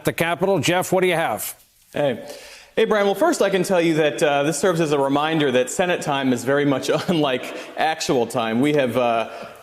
the Capitol. Jeff, what do you have? Hey, Brian. Well, first I can tell you that this serves as a reminder that Senate time is very much unlike actual time. We have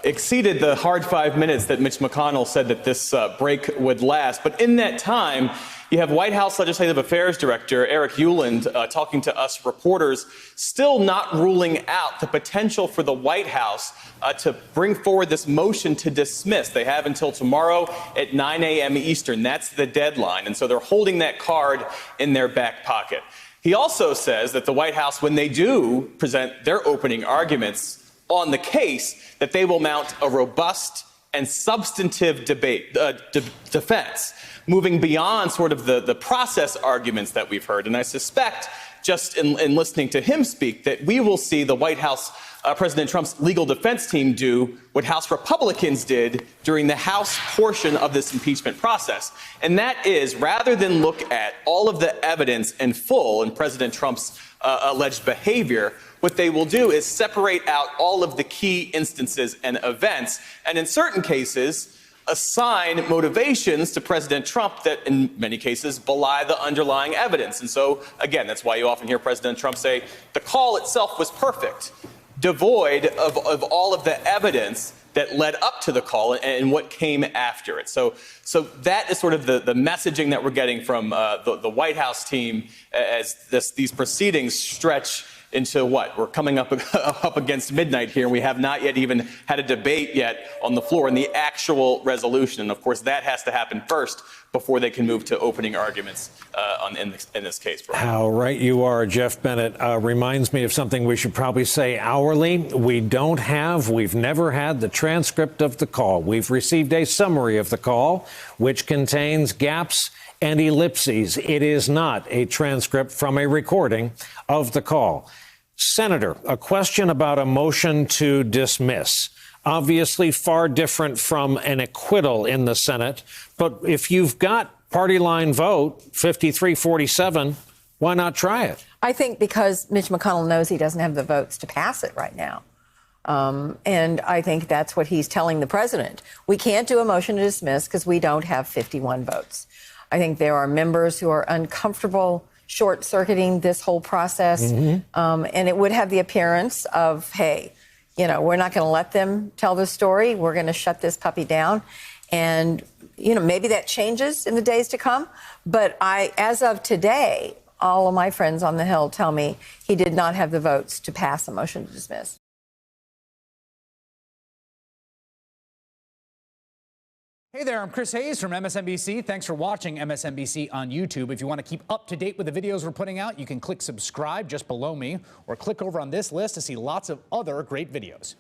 exceeded the hard 5 minutes that Mitch McConnell said that this break would last. But in that time, you have White House Legislative Affairs Director Eric Hewland talking to us reporters, still not ruling out the potential for the White House to bring forward this motion to dismiss. They have until tomorrow at 9 a.m. Eastern. That's the deadline. And so they're holding that card in their back pocket. He also says that the White House, when they do present their opening arguments on the case, that they will mount a robust and substantive defense, moving beyond sort of the process arguments that we've heard. And I suspect, just in listening to him speak, that we will see the White House, President Trump's legal defense team do what House Republicans did during the House portion of this impeachment process. And that is, rather than look at all of the evidence in full in President Trump's alleged behavior, what they will do is separate out all of the key instances and events, and in certain cases, assign motivations to President Trump that in many cases belie the underlying evidence. And so, again, that's why you often hear President Trump say the call itself was perfect, devoid of all of the evidence that led up to the call and what came after it. So that is sort of the messaging that we're getting from the White House team as these proceedings stretch into what? We're coming up against midnight here, and we have not yet even had a debate yet on the floor in the actual resolution. And of course, that has to happen first before they can move to opening arguments in this case. Brian. How right you are, Jeff Bennett. Reminds me of something we should probably say hourly. We've never had the transcript of the call. We've received a summary of the call, which contains gaps and ellipses. It is not a transcript from a recording of the call. Senator, a question about a motion to dismiss. Obviously far different from an acquittal in the Senate. But if you've got party line vote, 53-47, why not try it? I think because Mitch McConnell knows he doesn't have the votes to pass it right now. And I think that's what he's telling the president. We can't do a motion to dismiss because we don't have 51 votes. I think there are members who are uncomfortable short-circuiting this whole process. And it would have the appearance of, hey, we're not going to let them tell the story. We're going to shut this puppy down. And, maybe that changes in the days to come. But as of today, all of my friends on the Hill tell me he did not have the votes to pass a motion to dismiss. Hey there, I'm Chris Hayes from MSNBC. Thanks for watching MSNBC on YouTube. If you want to keep up to date with the videos we're putting out, you can click subscribe just below me or click over on this list to see lots of other great videos.